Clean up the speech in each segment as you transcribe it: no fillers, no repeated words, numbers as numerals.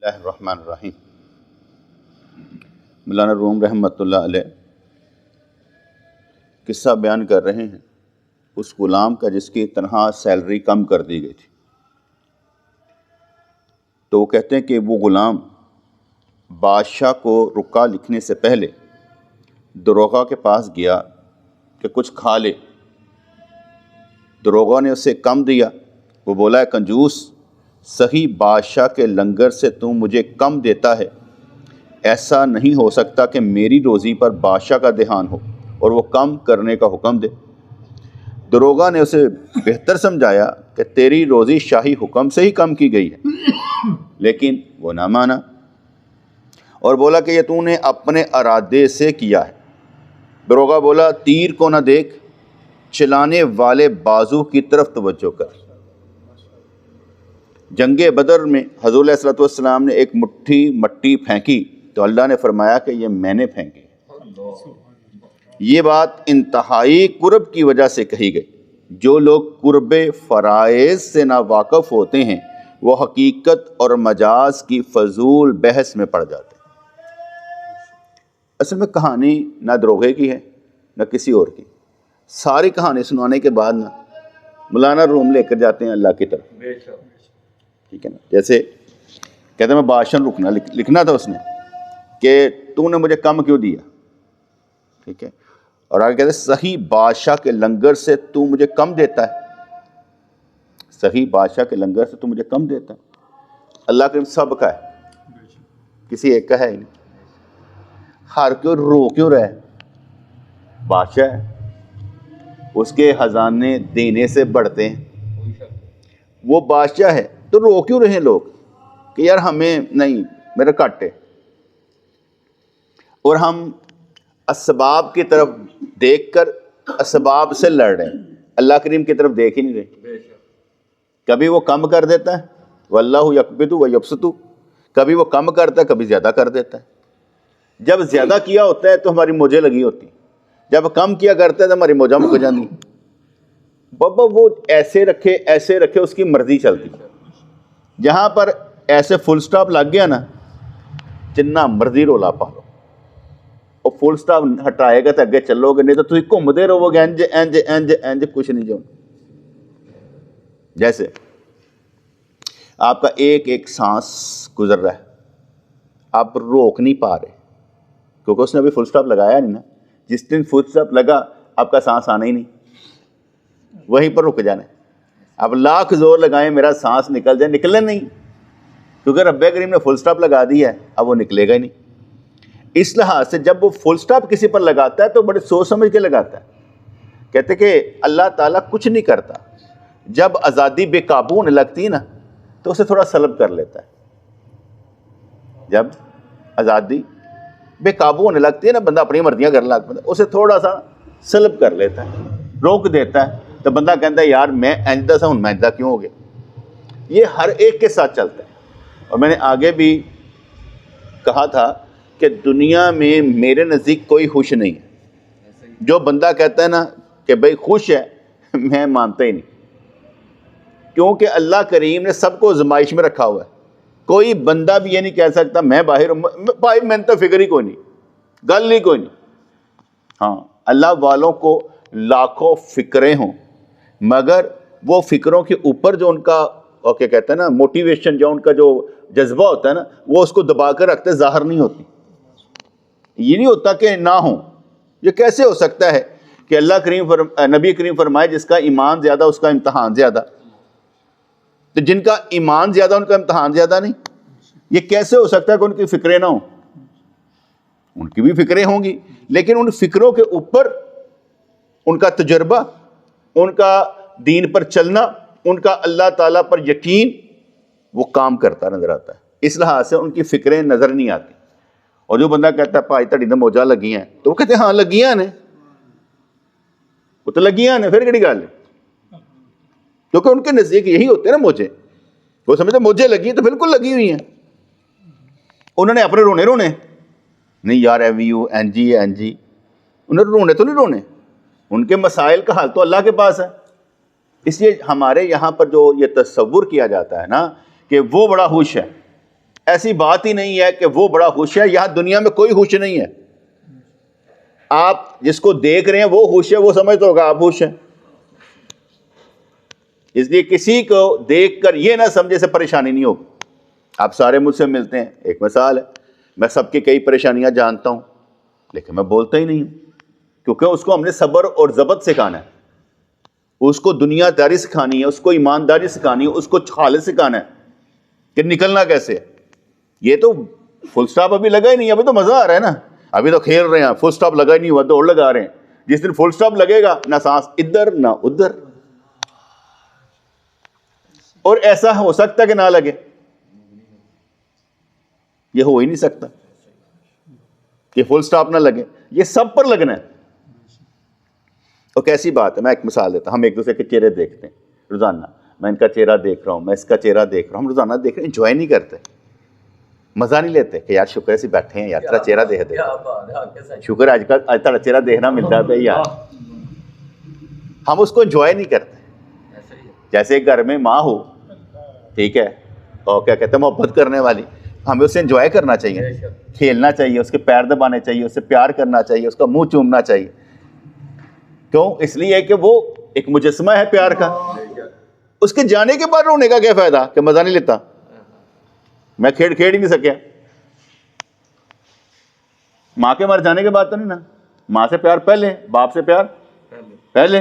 اللہ الرحمن الرحیم۔ مولانا روم رحمۃ اللہ علیہ قصہ بیان کر رہے ہیں اس غلام کا جس کی تنہا سیلری کم کر دی گئی تھی۔ تو وہ کہتے ہیں کہ وہ غلام بادشاہ کو رکا لکھنے سے پہلے دروغہ کے پاس گیا کہ کچھ کھا لے۔ دروغہ نے اسے کم دیا۔ وہ بولا ہے کنجوس، صحیح بادشاہ کے لنگر سے تو مجھے کم دیتا ہے، ایسا نہیں ہو سکتا کہ میری روزی پر بادشاہ کا دھیان ہو اور وہ کم کرنے کا حکم دے۔ دروغہ نے اسے بہتر سمجھایا کہ تیری روزی شاہی حکم سے ہی کم کی گئی ہے، لیکن وہ نہ مانا اور بولا کہ یہ تو نے اپنے ارادے سے کیا ہے۔ دروغہ بولا تیر کو نہ دیکھ، چلانے والے بازو کی طرف توجہ کر۔ جنگ بدر میں حضور علیہ الصلوۃ والسلام نے ایک مٹھی مٹی پھینکی تو اللہ نے فرمایا کہ یہ میں نے پھینکی۔ یہ بات انتہائی قرب کی وجہ سے کہی گئی۔ جو لوگ قرب فرائض سے ناواقف ہوتے ہیں وہ حقیقت اور مجاز کی فضول بحث میں پڑ جاتے ہیں۔ اصل میں کہانی نہ دروغے کی ہے نہ کسی اور کی۔ ساری کہانی سنانے کے بعد نا مولانا روم لے کر جاتے ہیں اللہ کی طرف، ٹھیک ہے نا۔ جیسے کہتے ہیں میں بادشاہ رکنا لکھنا تھا اس نے کہ تو نے مجھے کم کیوں دیا، ٹھیک ہے، اور آگے کہتے ہیں صحیح بادشاہ کے لنگر سے تو مجھے کم دیتا ہے، صحیح بادشاہ کے لنگر سے تو مجھے کم دیتا ہے۔ اللہ کریم سب کا ہے، کسی ایک کا ہے ہی نہیں۔ ہر کیوں رو کیوں رہے؟ بادشاہ ہے، اس کے خزانے دینے سے بڑھتے ہیں، وہ بادشاہ ہے تو رو کیوں رہے لوگ کہ یار ہمیں نہیں، میرا کٹ ہے، اور ہم اسباب کی طرف دیکھ کر اسباب سے لڑ رہے ہیں، اللہ کریم کی طرف دیکھ ہی نہیں رہے۔ کبھی وہ کم کر دیتا ہے واللہ یقبض و یبسط، کبھی وہ کم کرتا ہے کبھی زیادہ کر دیتا ہے۔ جب زیادہ کیا ہوتا ہے تو ہماری موجیں لگی ہوتی ہیں، جب کم کیا کرتا ہے تو ہماری موجیں مک جاتی ہیں۔ بابا وہ ایسے رکھے اس کی مرضی چلتی ہے۔ جہاں پر ایسے فل سٹاپ لگ گیا نا، جنہ مرضی رولا پا لو، اور فل سٹاپ ہٹائے گا تو اگے چلو گے، نہیں تو تھی گھومتے رہو گے انج انج انج انج، کچھ نہیں جو۔ جیسے آپ کا ایک ایک سانس گزر رہا ہے، آپ روک نہیں پا رہے کیونکہ اس نے ابھی فل سٹاپ لگایا نہیں نا۔ جس دن فل سٹاپ لگا آپ کا سانس آنا ہی نہیں، وہیں پر رک جانا ہے۔ اب لاکھ زور لگائیں میرا سانس نکل جائے، نکلے نہیں، کیونکہ رب کریم نے فل سٹاپ لگا دیا ہے، اب وہ نکلے گا ہی نہیں۔ اس لحاظ سے جب وہ فل سٹاپ کسی پر لگاتا ہے تو بڑے سوچ سمجھ کے لگاتا ہے۔ کہتے کہ اللہ تعالیٰ کچھ نہیں کرتا، جب آزادی بے قابو ہونے لگتی ہے نا تو اسے تھوڑا سلب کر لیتا ہے۔ جب آزادی بے قابو ہونے لگتی ہے نا، بندہ اپنی مرضیاں کرنے لگتا ہے، اسے تھوڑا سا سلب کر لیتا ہے، روک دیتا ہے، تو بندہ کہتا ہے یار میں اینجدہ سا ہوں، میں اینجدہ کیوں ہو گیا۔ یہ ہر ایک کے ساتھ چلتا ہے۔ اور میں نے آگے بھی کہا تھا کہ دنیا میں میرے نزدیک کوئی خوش نہیں ہے۔ جو بندہ کہتا ہے نا کہ بھائی خوش ہے، میں مانتا ہی نہیں، کیونکہ اللہ کریم نے سب کو آزمائش میں رکھا ہوا ہے۔ کوئی بندہ بھی یہ نہیں کہہ سکتا میں باہر ہوں، بھائی میں تو فکر ہی کوئی نہیں، گل ہی کوئی نہیں۔ ہاں اللہ والوں کو لاکھوں فکریں ہوں، مگر وہ فکروں کے اوپر جو ان کا کیا کہتے ہیں نا موٹیویشن، جو ان کا جو جذبہ ہوتا ہے نا، وہ اس کو دبا کر رکھتے، ظاہر نہیں ہوتی۔ یہ نہیں ہوتا کہ نہ ہوں۔ یہ کیسے ہو سکتا ہے کہ اللہ کریم نبی کریم فرمائے جس کا ایمان زیادہ اس کا امتحان زیادہ، تو جن کا ایمان زیادہ ان کا امتحان زیادہ نہیں۔ یہ کیسے ہو سکتا ہے کہ ان کی فکریں نہ ہوں؟ ان کی بھی فکریں ہوں گی، لیکن ان فکروں کے اوپر ان کا تجربہ، ان کا دین پر چلنا، ان کا اللہ تعالیٰ پر یقین، وہ کام کرتا نظر آتا ہے۔ اس لحاظ سے ان کی فکریں نظر نہیں آتی۔ اور جو بندہ کہتا ہے پائی تڑی موجہ لگی ہیں، تو وہ کہتے ہیں ہاں لگیاں نے، وہ تو لگیاں نے، پھر کہڑی گل ہے؟ کیونکہ ان کے نزدیک یہی ہوتے ہیں نا موجے، وہ سمجھتے موجے لگی ہیں تو بالکل لگی ہوئی ہیں۔ انہوں نے اپنے رونے نہیں یار ایوی یو این جی این جی، انہوں نے رونے تو نہیں رونے، ان کے مسائل کا حل تو اللہ کے پاس ہے۔ اس لیے ہمارے یہاں پر جو یہ تصور کیا جاتا ہے نا کہ وہ بڑا خوش ہے، ایسی بات ہی نہیں ہے کہ وہ بڑا خوش ہے. یہاں دنیا میں کوئی خوش نہیں ہے. آپ جس کو دیکھ رہے ہیں وہ خوش ہے, وہ سمجھتا ہوگا آپ خوش ہیں. اس لیے کسی کو دیکھ کر یہ نہ سمجھے سے پریشانی نہیں ہوگی. آپ سارے مجھ سے ملتے ہیں, ایک مثال ہے, میں سب کی کئی پریشانیاں جانتا ہوں لیکن میں بولتا ہی نہیں ہوں, کیونکہ اس کو ہم نے صبر اور ضبط سکھانا ہے, اس کو دنیا داری سکھانی ہے, اس کو ایمانداری سکھانی ہے, اس کو خالص سکھانا ہے کہ نکلنا کیسے ہے. یہ تو فل سٹاپ ابھی لگا ہی نہیں, ابھی تو مزہ آ رہا ہے نا, ابھی تو کھیل رہے ہیں, فل سٹاپ لگا ہی نہیں ہوا, دوڑ لگا رہے ہیں. جس دن فل سٹاپ لگے گا نہ سانس ادھر نہ ادھر. اور ایسا ہو سکتا کہ نہ لگے؟ یہ ہو ہی نہیں سکتا کہ فل سٹاپ نہ لگے. یہ سب پر لگنا ہے. اور کیسی بات ہے, میں ایک مثال دیتا ہوں. ہم ایک دوسرے کے چہرے دیکھتے ہیں روزانہ, میں ان کا چہرہ دیکھ رہا ہوں, میں اس کا چہرہ دیکھ رہا ہوں, ہم روزانہ دیکھ رہے ہیں, انجوائے نہیں کرتے, مزہ نہیں لیتے کہ یار شکر ہے سے بیٹھے ہیں یار, تیرا چہرہ دیکھ دے, شکر آج تیرا چہرہ دیکھنا ملتا ہے یار. ہم اس کو انجوائے نہیں کرتے. جیسے ایک گھر میں ماں ہو, ٹھیک ہے, اور کیا کہتے ہیں محبت کرنے والی, ہمیں اسے انجوائے کرنا چاہیے, کھیلنا چاہیے, اس کے پیر دبانے چاہیے, اسے پیار کرنا چاہیے, اس کا منہ چومنا چاہیے. کیوں؟ اس لیے کہ وہ ایک مجسمہ ہے پیار کا. اس کے جانے کے بعد رونے کا کیا فائدہ کہ مزہ نہیں لیتا, میں کھیل ہی نہیں سکیا. ماں کے مر جانے کے بعد تو نہیں نا, ماں سے پیار پہلے, باپ سے پیار پہلے.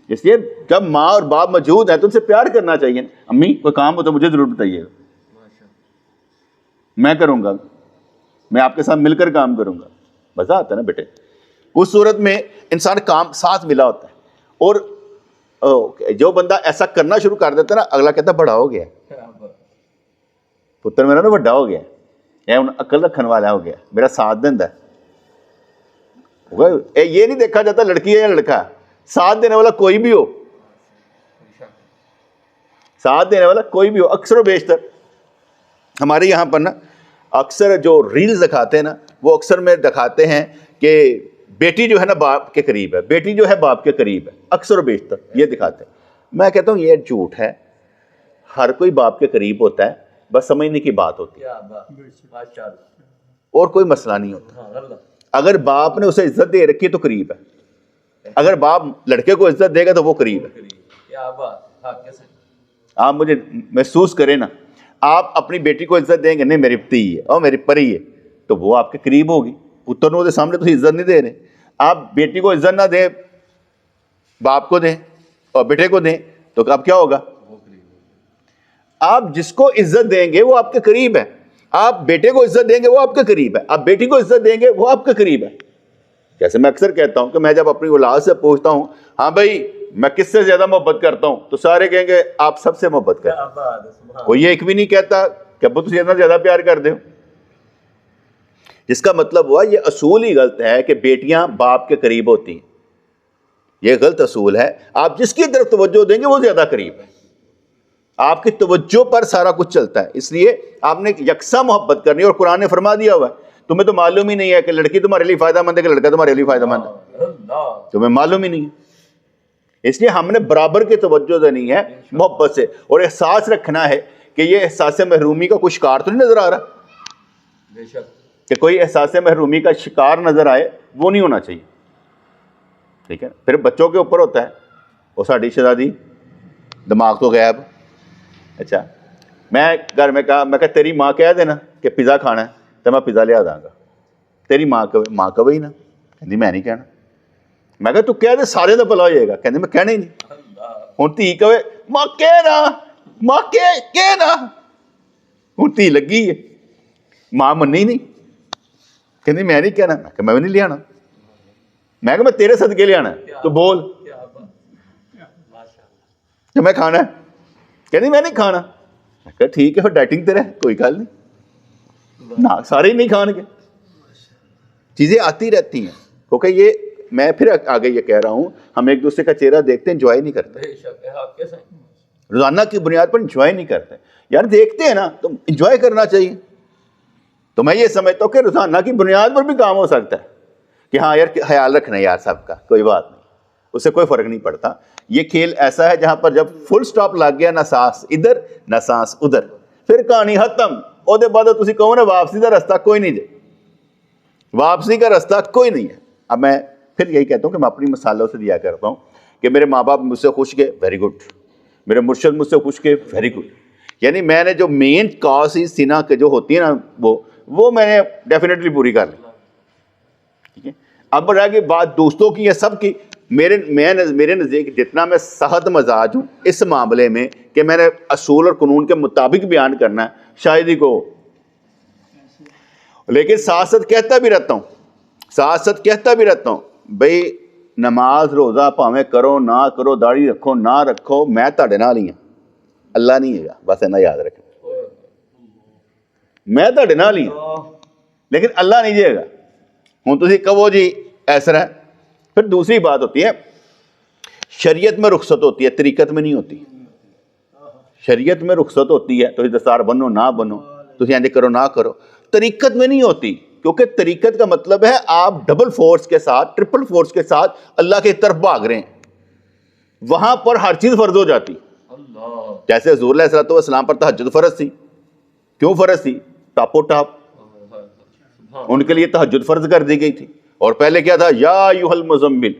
اس لیے جب ماں اور باپ موجود ہیں تو ان سے پیار کرنا چاہیے. امی کوئی کام ہو تو مجھے ضرور بتائیے گا, میں کروں گا, میں آپ کے ساتھ مل کر کام کروں گا. مزہ آتا ہے نا بیٹے. اس صورت میں انسان کام ساتھ ملا ہوتا ہے. اور جو بندہ ایسا کرنا شروع کر دیتا ہے نا, اگلا کہتا ہے بڑا ہو گیا, پتر میرا نا بڑا ہو گیا, عقل رکھنے والا ہو گیا, میرا ساتھ دیندا ہے. یہ نہیں دیکھا جاتا لڑکی ہے یا لڑکا, ساتھ دینے والا کوئی بھی ہو, ساتھ دینے والا کوئی بھی ہو. اکثر و بیشتر ہمارے یہاں پر نا اکثر جو ریلز دکھاتے ہیں نا, وہ اکثر میں دکھاتے ہیں کہ بیٹی جو ہے نا باپ کے قریب ہے, بیٹی جو ہے باپ کے قریب ہے, اکثر و بیشتر یہ دکھاتے ہیں. میں کہتا ہوں یہ جھوٹ ہے. ہر کوئی باپ کے قریب ہوتا ہے, بس سمجھنے کی بات ہوتی ہے, اور کوئی مسئلہ نہیں ہوتا. اگر باپ نے اسے عزت دے رکھی تو قریب ہے, اگر باپ لڑکے کو عزت دے گا تو وہ قریب ہے. آپ مجھے محسوس کریں نا, آپ اپنی بیٹی کو عزت دیں گے, نہیں میری پتی ہے اور میری پری ہے, تو وہ آپ کے قریب ہوگی. پتروں کے سامنے تو عزت نہیں دے رہے. آپ بیٹی کو عزت نہ دیں, باپ کو دیں اور بیٹے کو دیں, تو اب کیا ہوگا؟ آپ جس کو عزت دیں گے وہ آپ کے قریب ہے. آپ بیٹے کو عزت دیں گے وہ آپ کے قریب ہے, آپ بیٹی کو عزت دیں گے وہ آپ کے قریب ہے. جیسے میں اکثر کہتا ہوں کہ میں جب اپنی اولاد سے پوچھتا ہوں ہاں بھائی میں کس سے زیادہ محبت کرتا ہوں, تو سارے کہیں گے آپ سب سے محبت کرتے. کوئی ایک بھی نہیں کہتا کہ ابو تجھے اتنا زیادہ پیار کر دے. جس کا مطلب ہوا یہ اصول ہی غلط ہے کہ بیٹیاں باپ کے قریب ہوتی ہیں. یہ غلط اصول ہے. آپ جس کی طرف توجہ دیں گے وہ زیادہ قریب ہے. آپ کی توجہ پر سارا کچھ چلتا ہے. اس لیے آپ نے یکساں محبت کرنی, اور قرآن نے فرما دیا ہوا ہے تمہیں تو معلوم ہی نہیں ہے کہ لڑکی تمہارے لیے فائدہ مند ہے کہ لڑکا تمہارے لیے فائدہ مند ہے, تمہیں معلوم ہی نہیں ہے. اس لیے ہم نے برابر کی توجہ دینی ہے محبت سے, اور احساس رکھنا ہے کہ یہ احساس محرومی کا کوئی شکار تو نہیں نظر آ رہا, کہ کوئی احساس محرومی کا شکار نظر آئے, وہ نہیں ہونا چاہیے. ٹھیک ہے, پھر بچوں کے اوپر ہوتا ہے, وہ ساڑی شہزادی دماغ تو غائب. اچھا میں گھر میں کہا, میں کہا تیری ماں کہہ دینا کہ پیزا کھانا ہے تو میں پیزا لے آ داں گا. تیری ماں کہ وہی نا, کہندی میں نہیں کہنا. میں کہا تو کہہ دے سارے دا بھلا ہو جائے گا. کہندی میں کہنا ہی نہیں. ہوں دھی کہے ماں کہنا, ماں کہنا, ہوں دھی لگی ہے, ماں منی نہیں, کہندی میں نہیں کہنا. میں کہ میں بھی نہیں لے آنا. میں کہ میں تیرے صدقے لے آنا, تو بول کہ میں کھانا ہے. کہندی میں نہیں کھانا. میں کہا ٹھیک ہے پھر ڈائٹنگ تے رہ, کوئی گل نہیں, نہ سارے ہی نہیں کھان گے. چیزیں آتی رہتی ہیں, کیونکہ یہ میں پھر آگے یہ کہہ رہا ہوں ہم ایک دوسرے کا چہرہ دیکھتے ہیں, انجوائے نہیں کرتے, روزانہ کی بنیاد پر انجوائے نہیں کرتے. یار دیکھتے ہیں نا تو انجوائے کرنا چاہیے. تو میں یہ سمجھتا ہوں کہ روزانہ کی بنیاد پر بھی کام ہو سکتا ہے کہ ہاں یار خیال رکھنا ہے یار سب کا, کوئی بات نہیں, اس سے کوئی فرق نہیں پڑتا. یہ کھیل ایسا ہے جہاں پر جب فل سٹاپ لگ گیا, نہ سانس ادھر نہ سانس ادھر, پھر کہانی ختم. وہ بعد تسی کہو نا واپسی کا رستہ کوئی نہیں جائے، واپسی کا رستہ کوئی نہیں ہے۔ اب میں پھر یہی کہتا ہوں کہ میں اپنی مثالوں سے دیا کرتا ہوں کہ میرے ماں باپ مجھ سے خوش گئے، ویری گڈ، میرے مرشد مجھ سے خوش گئے، ویری گڈ، یعنی میں نے جو مین کاز سینا کے جو ہوتی ہے نا وہ میں نے ڈیفینیٹلی پوری کر لی، ٹھیک ہے۔ اب رہ گئی بات دوستوں کی یا سب کی، میرے نزدیک جتنا میں سخت مزاج ہوں اس معاملے میں کہ میں نے اصول اور قانون کے مطابق بیان کرنا ہے، شاید ہی کو، لیکن ساتھ ساتھ کہتا بھی رہتا ہوں بھئی نماز روزہ پاویں کرو نہ کرو، داڑھی رکھو نہ رکھو، میں تہاڈے نال ہی ہاں، اللہ نہیں ہے گا، بس اینا یاد رکھیں، میں تہاڈے نال ہی ہاں لیکن اللہ نہیں جائے گا۔ ہوں تسی کہو جی ایسا ہے۔ پھر دوسری بات ہوتی ہے، شریعت میں رخصت ہوتی ہے، طریقت میں نہیں ہوتی۔ شریعت میں رخصت ہوتی ہے، تسی دستار بنو نہ بنو، تسی انج کرو نہ کرو، طریقت میں نہیں ہوتی، کیونکہ طریقت کا مطلب ہے آپ ڈبل فورس کے ساتھ، ٹرپل فورس کے ساتھ اللہ کی طرف بھاگ رہے ہیں، وہاں پر ہر چیز فرض ہو جاتی۔ جیسے حضور علیہ السلام پر تہجد فرض تھی، کیوں فرض تھی؟ ٹاپ و ٹاپ ان کے لیے تہجد فرض کر دی گئی تھی، اور پہلے کیا تھا؟ یا ایھا المزمل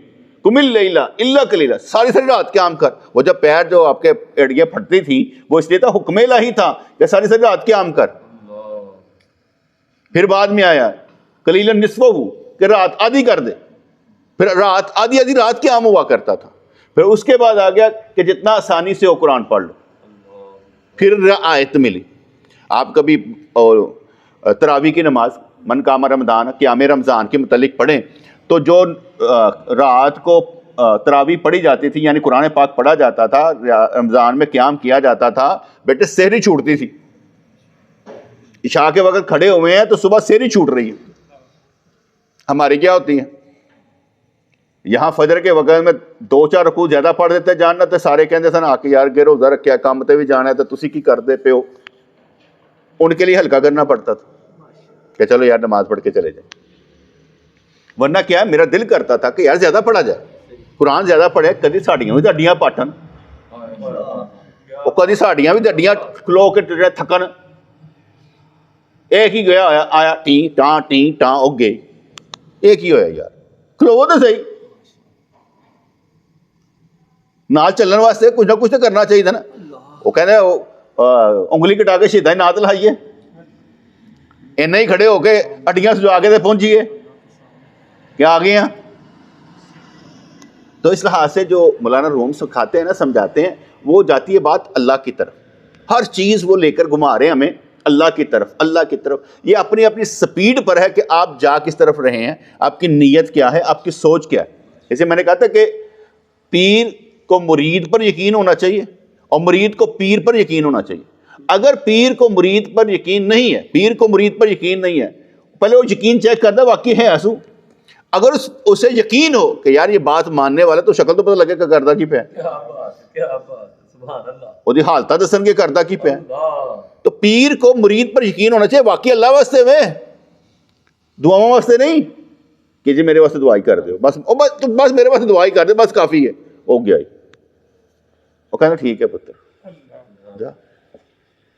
قم اللیل الا قلیلا، ساری رات قیام کر۔ وہ جب پیر جو آپ کے ایڑیاں پھٹتی تھی وہ اس لیے تھا، حکم الہی تھا کہ ساری رات قیام کر۔ پھر بعد میں آیا قلیلا نصفہ، کہ رات آدھی کر دے، پھر رات آدھی رات قیام ہوا کرتا تھا۔ پھر اس کے بعد آ گیا کہ جتنا آسانی سے ہو قرآن پڑھ لو، پھر آیت ملی۔ آپ کبھی تراویح کی نماز من قام رمضان، قیام رمضان کے متعلق پڑھیں تو جو رات کو تراویح پڑھی جاتی تھی، یعنی قرآن پاک پڑھا جاتا تھا، رمضان میں قیام کیا جاتا تھا، بیٹے سحری چھوٹتی تھی۔ عشاء کے وقت کھڑے ہوئے ہیں تو صبح سحری چھوٹ رہی ہے، ہماری کیا ہوتی ہے؟ یہاں فجر کے وقت میں 2-4 رکوع زیادہ پڑھ دیتے جاننا تے سارے کہندے سن آ کے یار گے روزہ رکھیا کام تے بھی جانا ہے، تو تسی کی کردے پے ہو؟ ان کے لیے ہلکا کرنا پڑتا تھا کہ چلو یار نماز پڑھ کے چلے جائیں، ورنہ کیا میرا دل کرتا تھا کہ یار زیادہ پڑھا جائے، قرآن زیادہ پڑھے، کدی ساڈیاں بھی ہڈیاں پاٹن، وہ کدی ساڈیاں بھی ہڈیاں کھلو کے تھکن، ایک ہی گیا آیا ٹیں ٹاں او گئے، ایک ہی ہویا یار، کھلو تو صحیح، نال چلن واسطے کچھ نہ کچھ تو کرنا چاہیے تھا نا۔ وہ کہنے انگلی کٹا کے شہیداں نعت لائیے، اینا ہی کھڑے ہو کے ہڈیاں سجا کے پہنچیے کہ آ گئے ہیں۔ تو اس لحاظ سے جو مولانا روم سکھاتے ہیں نا، سمجھاتے ہیں، وہ جاتی ہے بات اللہ کی طرف، ہر چیز وہ لے کر گھما رہے ہیں ہمیں اللہ کی طرف۔ یہ اپنی اپنی سپیڈ پر ہے کہ آپ جا کس طرف رہے ہیں، آپ کی نیت کیا ہے، آپ کی سوچ کیا ہے۔ جیسے میں نے کہا تھا کہ پیر کو مرید پر یقین ہونا چاہیے اور مرید کو پیر پر یقین ہونا چاہیے۔ اگر پیر کو مرید پر یقین نہیں ہے، پہلے وہ یقین چیک کرتا واقعی ہے ایسو، اگر اسے یقین ہو کہ یار یہ بات ماننے والا، تو شکل تو پتہ لگے کہ کردا کی پیا، وہ دی حالتہ دسن کے کردا کی پیا۔ تو پیر کو مرید پر یقین ہونا چاہیے، واقعی اللہ واسطے میں، دعاؤں واسطے نہیں کہ جی میرے واسطے دعائی کر دو، بس میرے واسطے دعائی کر دے، بس کافی ہے، ہو گیا۔ وہ کہنا ٹھیک ہے پتر جا،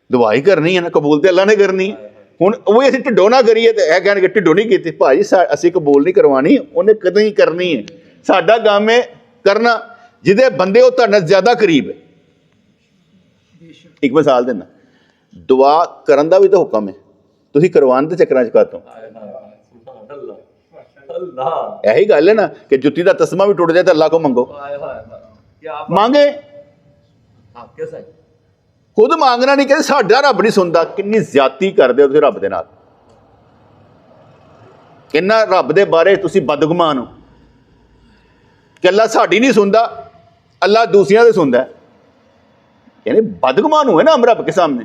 دعائی کرنی ہے نا، قبول تے اللہ نے کرنی ہے۔ ہوں وہی اسی ٹھڈو نہ کریے تو یہ کہنے کہ ٹھڈو نہیں کیتی، بھائی اسی قبول نہیں کروانی، انہیں کدیں کرنی ہے۔ ساڈا کام ہے کرنا جہدے بندے وہ تہاڈے نال زیادہ قریب ہے۔ ایک مثال دینا، دعا کرن دا بھی تو حکم ہے، تسی کروان دے چکراں چ کہتا ہوں۔ یہی گل ہے نا کہ جتی دا تسمہ بھی ٹوٹ جائے تو اللہ کو منگو، مانگے، خود مانگنا نہیں کہ ساڈا رب نہیں سنتا۔ کنی زیادتی کر دے تسی رب دے نال، کنا رب دے بارے تسی بدگمان ہو کہ اللہ ساڈی نہیں سنتا، اللہ دوسریاں دے سنتا ہے، یعنی بدگمان ہوئے نا ہم رب کے سامنے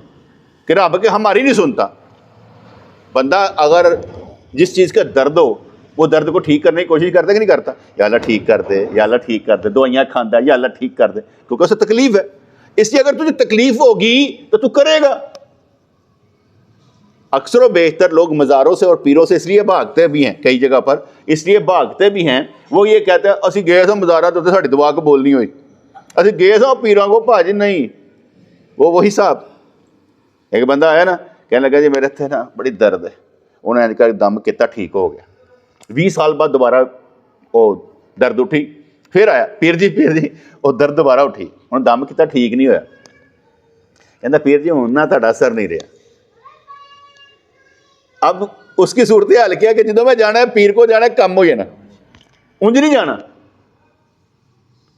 کہ رب کے ہماری نہیں سنتا۔ بندہ اگر جس چیز کا درد ہو وہ درد کو ٹھیک کرنے کی کوشش کرتا کہ نہیں کرتا؟ یا اللہ ٹھیک کر دے، یا اللہ ٹھیک کر دے، دعائیاں کھاندا ہے یا اللہ ٹھیک کر دے، کیونکہ اسے تکلیف ہے۔ اس لیے اگر تجھے تکلیف ہوگی تو کرے گا۔ اکثر و بیشتر لوگ مزاروں سے اور پیروں سے اس لیے بھاگتے بھی ہیں، کئی جگہ پر اس لیے بھاگتے بھی ہیں، وہ یہ کہتے ہیں اسی گئے سا مزارہ تو ساڈی دعا قبول نہیں ہوئی، اسی گئے سا پیراں کو، بھاجی نہیں، وہ وہی صاحب۔ ایک بندہ آیا نا کہنے لگا جی میرے اتنے نا بڑی درد ہے. انہیں اج کل دم کیتا ٹھیک ہو گیا. 20 سال بعد دوبارہ وہ درد اٹھی, پھر آیا پیر جی وہ درد دوبارہ اٹھی, ہوں دم کیتا ٹھیک نہیں ہوا. کہنا پیر جی ہوں نہ تہاڈا اثر نہیں رہا. اب اس کی صورت حال کیا کہ جدو میں جانا ہے پیر کو جانا ہے کم ہو جانا, انج نہیں جانا.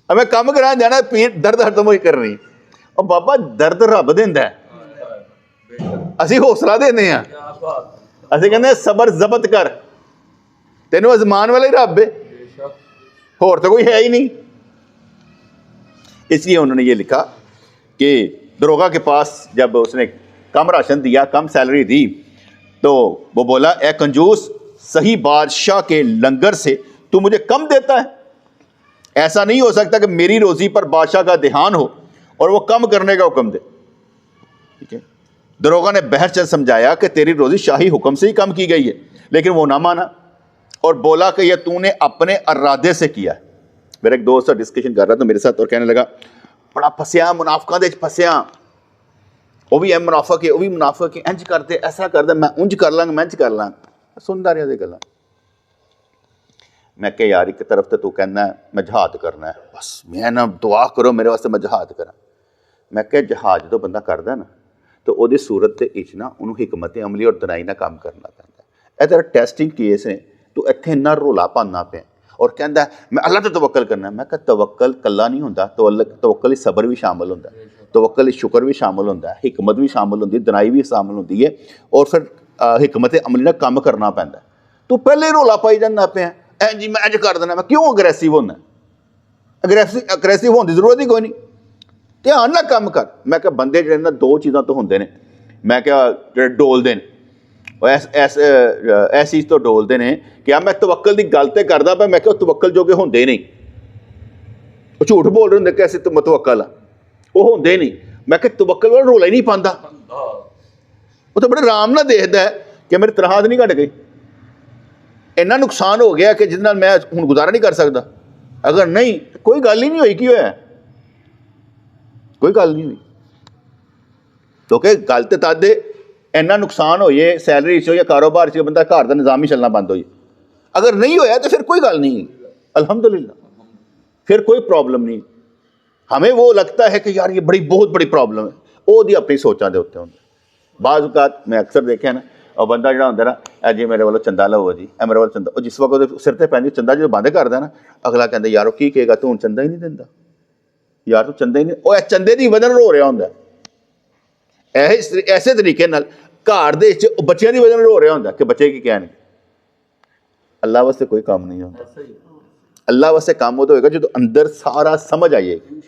اب میں کم کرا جانا ہے پیر درد ختم ہوئی کرنی. اور بابا درد رب دیندا ہے, اسی حوصلہ دینے ہیں, اسی کہتے ہیں صبر ضبط کر, تینوں ازمان والا ہی رب ہے, اور تو کوئی ہے ہی نہیں. اس لیے انہوں نے یہ لکھا کہ دروگا کے پاس جب اس نے کم راشن دیا, کم سیلری دی, تو وہ بولا اے کنجوس, صحیح بادشاہ کے لنگر سے تو مجھے کم دیتا ہے. ایسا نہیں ہو سکتا کہ میری روزی پر بادشاہ کا دھیان ہو اور وہ کم کرنے کا حکم دے. ٹھیک ہے, دروگا نے بہر چند سمجھایا کہ تیری روزی شاہی حکم سے ہی کم کی گئی ہے, لیکن وہ نہ مانا اور بولا کہ یہ تو نے اپنے ارادے سے کیا ہے. میرا ایک دوست ڈسکشن کر رہا تھا میرے ساتھ اور کہنے لگا بڑا پھسیا منافقاں دے پھسیا, وہ بھی ہے منافق ہے, وہ بھی منافق ہے, انج کر دے ایسا کر دے, میں انج کر لوں گا, میں انج کر لوں. سنتا رہا یہ گلاں. میں کہ یار ایک طرف تو کہنا ہے میں جہاد کرنا ہے, بس میں نہ دعا کرو میرے واسطے میں جہاد کرا. میں کہ جہاد جدوں بندہ کردا نا تو وہ صورت دے وچ نا انہوں حکمت عملی اور دنائی نہ کام کرنا پیندا. اے تیرا ٹیسٹنگ کیس ہے, تو اتنے نہ رولا پانا پیا اور کہندا ہے میں اللہ تے توکل کرنا ہے. میں کہ توکل کلا نہیں ہوندا, توکل صبر بھی شامل ہوندا ہے, توکل شکر بھی شامل ہوندا ہے, حکمت بھی شامل ہوندی ہے, دنائی بھی شامل ہوندی ہے, اور پھر حکمت عملی نہ کام کرنا پیندا ہے. تو پہلے رولا پائی جانا پیا اے جی میں اج کر دینا, میں کیوں اگریسو ہونا, اگریسو ہونے کی ضرورت ہی کوئی نہیں, دھیان نہ کام کر. میں کہ بندے جڑے نا دو چیزاں تو ہوندے نے, میں کہ جڑے ڈولدے نے ایسی تو ڈولدے نے کہ میں توکل دی گل تے کردا پیا, میں کہ توکل جو کہ ہوندے نہیں, وہ جھوٹ بول رہے ہوندے کیسے تو متوکل وہ ہوندے نہیں. میں کہ توکل والا رولا ہی نہیں پاندا, وہ تو بڑے آرام نہ دیکھدا ہے کہ میری تنخواہ نہیں گھٹ گئی, اینا نقصان ہو گیا کہ جس نال میں ہن گزارا نہیں کر سکتا. اگر نہیں کوئی گل ہی نہیں ہوئی, کی ہویا کوئی گل نہیں ہوئی. کیونکہ گل تے تد اینا نقصان ہوئے سیلری سے یا کاروبار سے بندہ گھر کا نظام ہی چلنا بند ہو جائے. اگر نہیں ہویا تو پھر کوئی گل نہیں, الحمدللہ پھر کوئی پرابلم نہیں. ہمیں وہ لگتا ہے کہ یار یہ بہت بڑی پرابلم ہے, وہ دی اپنی سوچاں دے ہوتے ہیں. بعض اوقات میں اکثر دیکھا نا, اور بندہ جڑا ہوندا نا اے جی میرے والوں چندہ لو جی, اے میرے والوں چندہ, اور جس وقت سر تے پہنچ چندہ جو بند کردا نا, اگلا کہندا یار وہ کی کہے گا تو ہن چندہ ہی نہیں دیندا, یار تو چندہ ہی نہیں, وہ چندے دی وجہ رو رہا ہوندا ہے. ایسے طریقے نال گھر دے وچ بچیاں دی وجہ رو رہا ہوندا کہ بچے کی کیا نہیں. اللہ واسطے کوئی کام نہیں ہوندا. اللہ واسطے کام ہوتا ہوئے گا جو اندر سارا سمجھ آئے گی.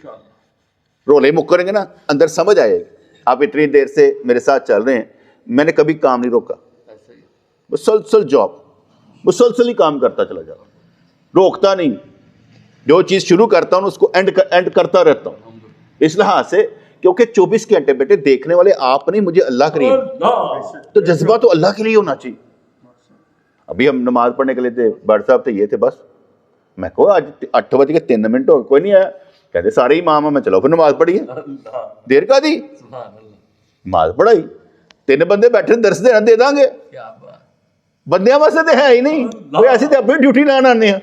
رولے مکریں گے نا, اندر سمجھ آئے گی. آپ اتنی دیر سے میرے ساتھ چل رہے ہیں, میں نے کبھی کام نہیں روکا, مسلسل جاب, مسلسل ہی کام کرتا چلا جاؤ, روکتا نہیں. جو چیز شروع کرتا ہوں اس کو اینڈ کرتا رہتا ہوں, اس لحاظ سے کیونکہ 24 گھنٹے بیٹے دیکھنے والے آپ نہیں, مجھے اللہ کریم, تو جذبہ تو اللہ کے لیے ہونا چاہیے. ابھی ہم نماز پڑھنے کے لیے تھے, بڑھ صاحب تھے, یہ تھے, بس میں کہو آج 8:03 ہو, کوئی نہیں آیا, کہتے سارے امام ہیں, میں چلو پھر نماز پڑھیے. دیر کا دی نماز پڑھائی, 3 بندے بیٹھے درس دینا دے دیں گے, بندیاں واسطے تو ہے ہی نہیں کوئی, ایسی تو اپنی ڈیوٹی لان آنے ہیں,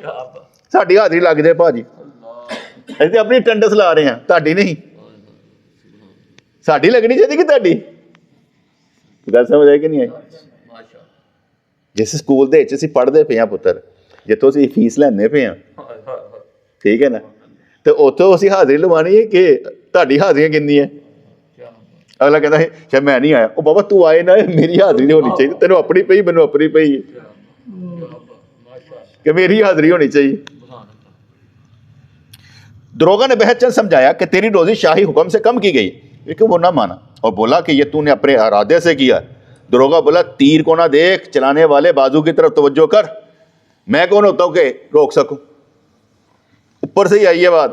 ساڈی حاضری لگ جائے بھاجی, ایسے اپنی اٹینڈنس لا رہے ہیں, تہاڈی نہیں, ساڈی لگنی چاہیے کہ تہاڈی. گل سمجھ آئی کہ نہیں آئی؟ جس سکول دے وچ اسی پڑھدے پے ہاں پتر, جتوں اسی فیس لینے پے ہاں, ٹھیک ہے نا, تو اتوں اسی حاضری لوانی ہے کہ تہاڈی حاضریاں کنی ہیں. اگلا کہتا ہے شاید میں نہیں آیا, او بابا تو آئے نہ, میری حاضری نہیں ہونی چاہیے, تینوں اپنی پئی مینوں اپنی پئی کہ میری حاضری ہونی چاہیے. دروگا نے بہت چند سمجھایا کہ تیری روزی شاہی حکم سے کم کی گئی, لیکن وہ نہ مانا اور بولا کہ یہ تو نے اپنے ارادے سے کیا. دروگا بولا تیر کو نہ دیکھ, چلانے والے بازو کی طرف توجہ کر, میں کون ہوتا ہوں کہ روک سکوں. اوپر سے ہی آئی ہے بات.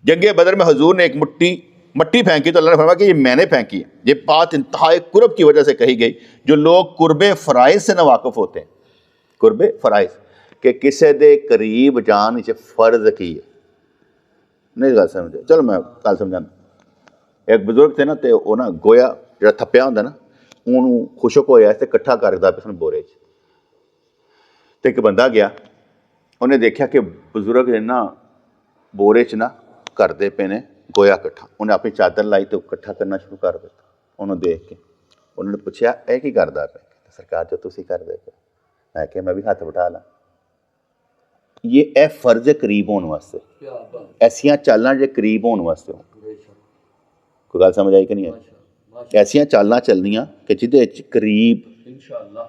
جنگ بدر میں حضور نے ایک مٹی پھینکی تو اللہ نے فرمایا کہ یہ میں نے پھینکی ہے. یہ بات انتہائی قرب کی وجہ سے کہی گئی. جو لوگ قرب فرائض سے ناواقف ہوتے ہیں, قرب فرائض کہ کسے دے قریب جان اسے فرض کی ہے, نہیں گل سمجھے, چلو میں کل سمجھانا. ایک بزرگ تھے نا, تو وہ نا گویا ਜਿਹੜਾ ਥੱਪਿਆ ਹੁੰਦਾ ਨਾ, ਉਹਨੂੰ ਖੁਸ਼ਕ ਹੋਇਆ ਤੇ ਇਕੱਠਾ ਕਰਦਾ ਪਿਆ ਸਨ ਬੋਰੇ 'ਚ। ਤੇ ਇੱਕ ਬੰਦਾ ਗਿਆ, ਉਹਨੇ ਦੇਖਿਆ ਕਿ ਬਜ਼ੁਰਗ ਨੇ ਨਾ ਬੋਰੇ 'ਚ ਨਾ ਕਰਦੇ ਪਏ ਨੇ ਗੋਇਆ ਇਕੱਠਾ। ਉਹਨੇ ਆਪਣੀ ਚਾਦਰ ਲਾਈ ਤੇ ਇਕੱਠਾ ਕਰਨਾ ਸ਼ੁਰੂ ਕਰ ਦਿੱਤਾ। ਉਹਨੂੰ ਦੇਖ ਕੇ ਉਹਨਾਂ ਨੇ ਪੁੱਛਿਆ ਇਹ ਕੀ ਕਰਦਾ ਪਿਆ? ਸਰਕਾਰ ਜੋ ਤੁਸੀਂ ਕਰਦੇ ਪਏ। ਮੈਂ ਕਿਹਾ ਮੈਂ ਵੀ ਹੱਥ ਬਿਠਾ ਲਾਂ। ਇਹ ਫਰਜ਼ ਹੈ ਕਰੀਬ ਹੋਣ ਵਾਸਤੇ, ਐਸੀਆਂ ਚਾਲਾਂ ਜੇ ਕਰੀਬ ਹੋਣ ਵਾਸਤੇ ਹੋ। ਕੋਈ ਗੱਲ ਸਮਝ ਆਈ ਕਿ ਨਹੀਂ ਆਈ? ਐਸੀਆਂ ਚਾਲਾਂ ਚੱਲਣੀਆਂ ਕਿ ਜਿਹਦੇ ਵਿੱਚ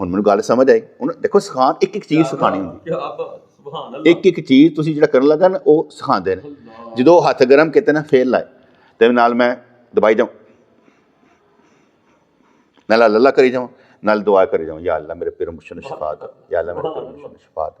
ਹੁਣ ਮੈਨੂੰ ਗੱਲ ਸਮਝ ਆਈ। ਹੁਣ ਦੇਖੋ ਸਿਖਾਉਣ, ਇੱਕ ਇੱਕ ਚੀਜ਼ ਸਿਖਾਉਣੀ ਹੁੰਦੀ, ਇੱਕ ਇੱਕ ਚੀਜ਼ ਤੁਸੀਂ ਜਿਹੜਾ ਕਰਨ ਲੱਗਾ ਨਾ ਉਹ ਸਿਖਾਉਂਦੇ ਨੇ। ਜਦੋਂ ਹੱਥ ਗਰਮ ਕੀਤੇ ਨਾ ਫੇਰ ਲਾਏ ਤੇ ਨਾਲ ਮੈਂ ਦਬਾਈ ਜਾਵਾਂ, ਨਾਲ ਅੱਲਾ ਕਰੀ ਜਾਵਾਂ, ਨਾਲ ਦੁਆ ਕਰੀ ਜਾਵਾਂ, ਯਾ ਅੱਲਾ ਮੇਰੇ ਪੀਰ ਮੁਰਸ਼ਿਦ ਨੂੰ ਸ਼ਿਫਾ ਦੇ, ਯਾ ਅੱਲਾ ਮੇਰੇ ਪੀਰ ਮੁਰਸ਼ਿਦ ਨੂੰ ਸ਼ਿਫਾ ਦੇ,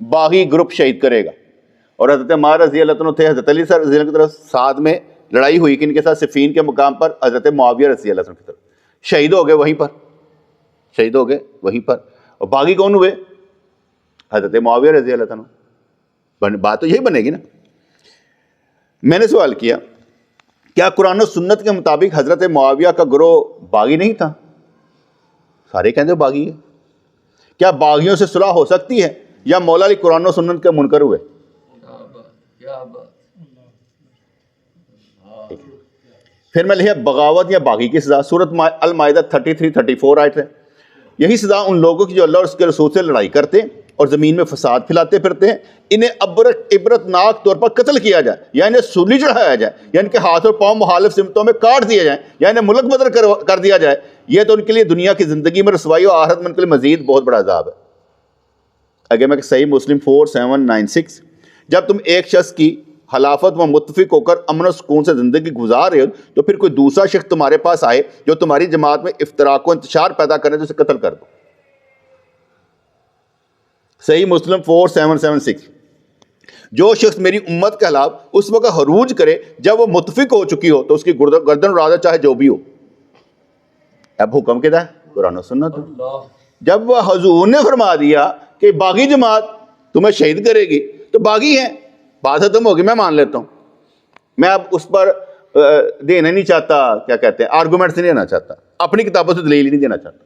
باغی گروپ شہید کرے گا. اور حضرت عمار رضی اللہ عنہ تھے, حضرت علی رضی اللہ عنہ کی طرف ساتھ میں لڑائی ہوئی کن کے ساتھ, صفین کے مقام پر حضرت معاویہ رضی اللہ عنہ کی طرف شہید ہو گئے وہیں پر, شہید ہو گئے وہیں پر. اور باغی کون ہوئے؟ حضرت معاویہ رضی اللہ عنہ. بات تو یہی بنے گی نا. میں نے سوال کیا کیا قرآن و سنت کے مطابق حضرت معاویہ کا گروہ باغی نہیں تھا؟ سارے کہتے ہیں باغی ہے. کیا باغیوں سے صلح ہو سکتی ہے یا مولا علی قرآن و سنت کے منکر ہوئے؟ پھر میں لکھا بغاوت یا باغی کی سزا, سورۃ المائدہ 33-34 آیت ہے. یہی سزا ان لوگوں کی جو اللہ اور اس کے رسول سے لڑائی کرتے اور زمین میں فساد پھیلاتے پھرتے ہیں, انہیں عبرت ناک طور پر قتل کیا جائے یا انہیں سولی چڑھایا جائے یا ان کے ہاتھ اور پاؤں مخالف سمتوں میں کاٹ دیے جائیں یا انہیں ملک بدر کر دیا جائے. یہ تو ان کے لیے دنیا کی زندگی میں رسوائی اور آخرت میں ان کے لیے مزید بہت بڑا عذاب ہے. اگر میں صحیح مسلم 4796, جب تم ایک شخص کی خلافت و متفق ہو کر امن و سکون سے زندگی گزار رہے ہو تو پھر کوئی دوسرا شخص تمہارے پاس آئے جو تمہاری جماعت میں افتراق و انتشار پیدا کرے تو اسے قتل کر دو. صحیح مسلم 4776, جو شخص میری امت کے خلاف اس وقت خروج کرے جب وہ متفق ہو چکی ہو تو اس کی گردن اڑا دے چاہے جو بھی ہو. اب حکم کہتا ہے قرآن و سنت. جب وہ حضور نے فرما دیا کہ باغی جماعت تمہیں شہید کرے گی تو باغی ہیں, بات ختم ہوگی. میں مان لیتا ہوں, میں اب اس پر دینا نہیں چاہتا, کیا کہتے ہیں, آرگومنٹس نہیں دینا چاہتا, اپنی کتابوں سے دلیل نہیں دینا چاہتا.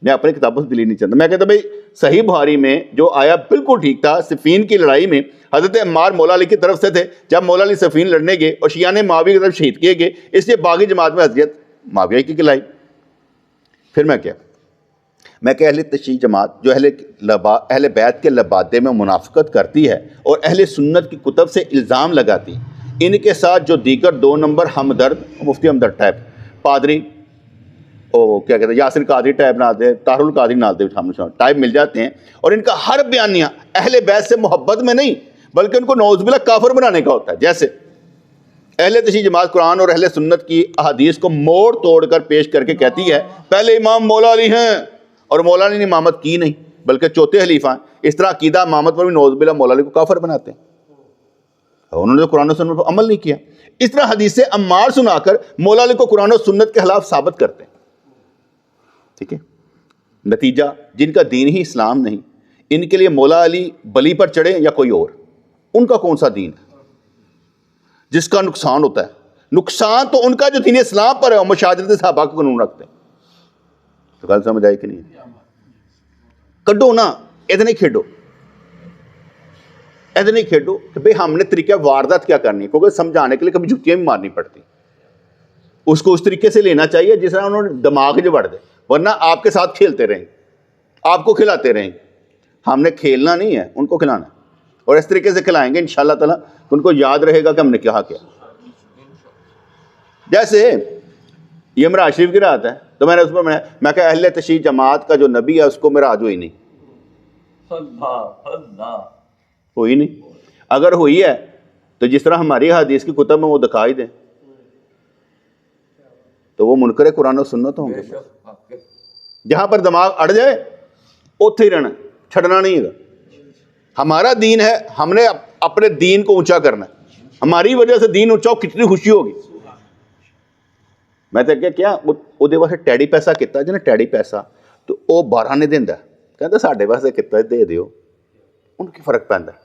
میں اپنی کتابوں سے دلیل نہیں چاہتا. میں کہتا بھائی صحیح بخاری میں جو آیا بالکل ٹھیک تھا. صفین کی لڑائی میں حضرت عمار مولا علی کی طرف سے تھے. جب مولا علی صفین لڑنے گئے اور شیعہ نے معاویہ کی طرف شہید کیے گئے, اس لیے باغی جماعت میں حضرت معاویہ کی کھلائی. پھر میں کہ اہل تشیع جماعت جو اہل بیت کے لبادے میں منافقت کرتی ہے اور اہل سنت کی کتب سے الزام لگاتی, ان کے ساتھ جو دیگر 2 نمبر ہمدرد, مفتی ہمدرد ٹائپ پادری, کیا کہتے ہیں یاسر قادری ٹائپ نہ آتے, طاہر القادری نہ آتے ٹائپ مل جاتے ہیں, اور ان کا ہر بیانیہ اہل بیت سے محبت میں نہیں بلکہ ان کو نعوذ باللہ کافر بنانے کا ہوتا ہے. جیسے اہل تشیع جماعت قرآن اور اہل سنت کی احادیث کو موڑ توڑ کر پیش کر کے کہتی ہے پہلے امام مولا علی ہیں اور مولا علی نے امامت کی نہیں بلکہ چوتھے خلیفہ ہیں. اس طرح عقیدہ امامت پر بھی نعوذ باللہ مولا علی کو کافر بناتے ہیں. انہوں نے قرآن و سنت پر عمل نہیں کیا. اس طرح حدیث عمار سنا کر مولا علی کو قرآن و سنت کے خلاف ثابت کرتے ہیں. ٹھیک ہے, نتیجہ جن کا دین ہی اسلام نہیں, ان کے لیے مولا علی بلی پر چڑھے یا کوئی اور, ان کا کون سا دین ہے جس کا نقصان ہوتا ہے؟ نقصان تو ان کا جو دین اسلام پر ہے, اور مشاجرت صحابہ کا قانون رکھتے ہیں. تو گل سمجھ آئی کہ نہیں؟ کڈو نا, ایسے نہیں کھیڈو, ایسے نہیں کھیڈو کہ بھئی ہم نے طریقہ واردات کیا کرنی ہے, کیونکہ سمجھانے کے لیے کبھی جھٹیاں بھی مارنی پڑتی. اس کو اس طریقے سے لینا چاہیے جس طرح انہوں نے دماغ جو بڑھ دے, ورنہ آپ کے ساتھ کھیلتے رہیں, آپ کو کھلاتے رہیں. ہم نے کھیلنا نہیں ہے, ان کو کھلانا ہے, اور اس طریقے سے کھلائیں گے انشاءاللہ تعالیٰ ان کو یاد رہے گا کہ ہم نے کیا کیا. جیسے یہ معراج شریف کی رات ہے, تو میں نے اس میں کہ اہل تشیع جماعت کا جو نبی ہے اس کو معراج ہوئی نہیں, ہوئی نہیں. اگر ہوئی ہے تو جس طرح ہماری حدیث کی کتب میں وہ دکھائی دیں تو وہ منکر قرآن و سنت ہوں گے. جہاں پر دماغ اڑ جائے اتھے ہی رہنا, چھڑنا نہیں ہے. ہمارا دین ہے, ہم نے اپنے دین کو اونچا کرنا ہے. ہماری وجہ سے دین اونچا ہو, کتنی خوشی ہوگی. میں تو کیا وہ واسطے ٹیڈی پیسہ کتا جی نے ٹیڈی پیسہ تو وہ 12 نہیں دینا, کہتا ساڈے واسطے کتا دے دیو, ان کی فرق پہنتا ہے.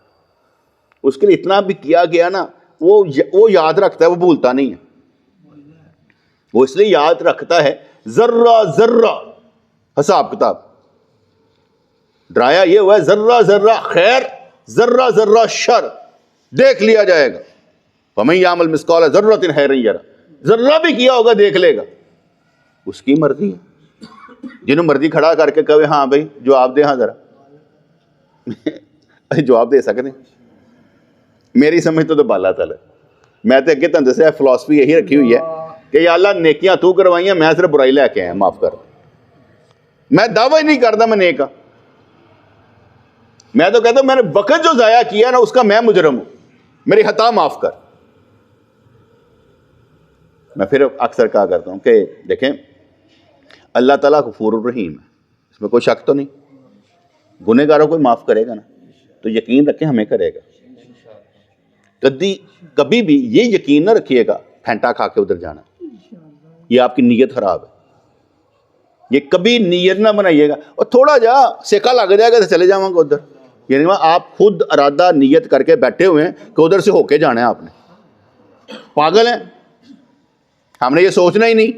اس کے لیے اتنا بھی کیا گیا نا, وہ یاد رکھتا ہے, وہ بھولتا نہیں ہے. وہ اس لیے یاد رکھتا ہے ذرہ ذرہ حساب کتاب. ڈرایا یہ ہوا ہے ذرہ ذرہ خیر ذرہ ذرہ شر دیکھ لیا جائے گا. فَمَن يَعْمَلْ مِثْقَالَ ذَرَّةٍ خَيْرًا يَرَهُ, ذرہ بھی کیا ہوگا دیکھ لے گا. اس کی مرضی ہے, جنہوں مرضی کھڑا کر کے کہے ہاں بھائی جواب دے, ہاں ذرا جواب دے سکتے ہیں. میری سمجھ تو بالا تل ہے. میں تو اگے تم دسیا فلاسفی یہی رکھی ہوئی ہے کہ یا اللہ نیکیاں تو کروائیاں, میں صرف برائی لے کے آیا, معاف کر. میں دعویٰ ہی نہیں کرتا میں نیک ہاں. میں تو کہتا ہوں میں نے وقت جو ضائع کیا نا اس کا میں مجرم ہوں, میری خطا معاف کر. میں پھر اکثر کہا کرتا ہوں کہ دیکھیں اللہ تعالیٰ غفور الرحیم ہے, اس میں کوئی شک تو نہیں. گنہگاروں کو معاف کرے گا نا, تو یقین رکھیں ہمیں کرے گا. کبھی بھی یہ یقین نہ رکھیے گا پھینٹا کھا کے ادھر جانا, یہ آپ کی نیت خراب ہے. یہ کبھی نیت نہ بنائیے گا اور تھوڑا جا سیکا لگ جائے گا تو چلے جاؤں گا ادھر. یعنی آپ خود ارادہ نیت کر کے بیٹھے ہوئے ہیں کہ ادھر سے ہو کے جانا ہے آپ نے. پاگل ہیں, ہم نے یہ سوچنا ہی نہیں.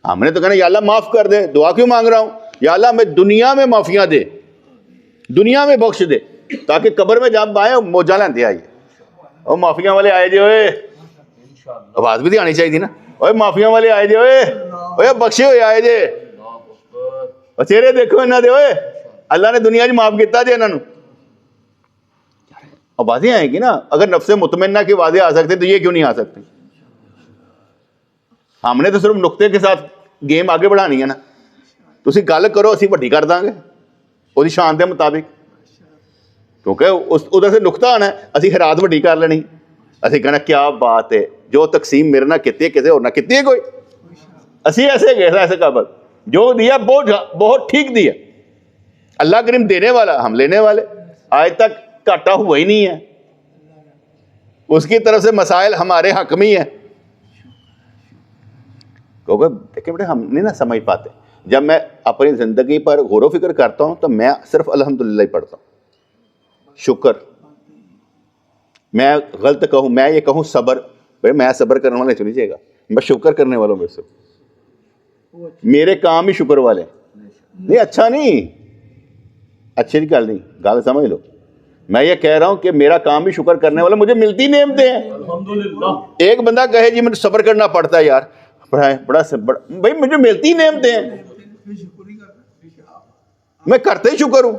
ہم نے تو کہنا یا اللہ معاف کر دے, دعا کیوں مانگ رہا ہوں, یا اللہ ہمیں دنیا میں معافیاں دے, دنیا میں بخش دے, تاکہ قبر میں جب آئے موجہ لیندے آئیے. اور معافیاں والے آئے جی, ہوئے آواز بھی تو آنی چاہیے تھی نا, اوے معافیاں والے آئے جی, اوے بخشے ہوئے آئے جے, اور چہرے دیکھو انہاں دے, اوے اللہ نے دنیا میں معاف کیتا جی انہاں نو. آوازیں آئیں گی نا. اگر نفس مطمئنہ کی آوازیں آ سکتے تو یہ کیوں نہیں آ سکتی؟ ہم نے تو صرف نقطے کے ساتھ گیم آگے بڑھانی ہے نا. تسی گل کرو اسی وڈی کر دیں گے وہ شان دے مطابق, کیونکہ ادھر سے نقطہ آنا ہے, اسی خیرات وڈی کر لینی. اسی کہنا کیا بات ہے, جو تقسیم میرے نہ کیتی ہے کسی اور نہ کیتی ہے کوئی. اسی ایسے گئے ایسے قابل جو دیا بہت ٹھیک دیا. اللہ کریم دینے والا, ہم لینے والے. آج تک گھاٹا ہوا ہی نہیں ہے, اس کی طرف سے مسائل ہمارے حق میں ہی ہیں. دیکھیں بیٹے ہم نہیں نا سمجھ پاتے. جب میں اپنی زندگی پر غور و فکر کرتا ہوں تو میں صرف الحمدللہ ہی پڑھتا ہوں, شکر. میں غلط کہوں, میں یہ کہوں صبر, بھائی میں صبر کرنے والے چلی جائے گا, میں شکر کرنے والوں میں سے. میرے کام ہی شکر والے نہیں. اچھا نہیں, اچھی گل نہیں, گل سمجھ لو. میں یہ کہہ رہا ہوں کہ میرا کام ہی شکر کرنے والا, مجھے ملتی نعمتیں ہیں. ایک بندہ کہے جی مجھے صبر کرنا پڑتا ہے, یار بڑا بھائی مجھے ملتی نعمتیں ہیں, میں کرتے ہی شکر ہوں.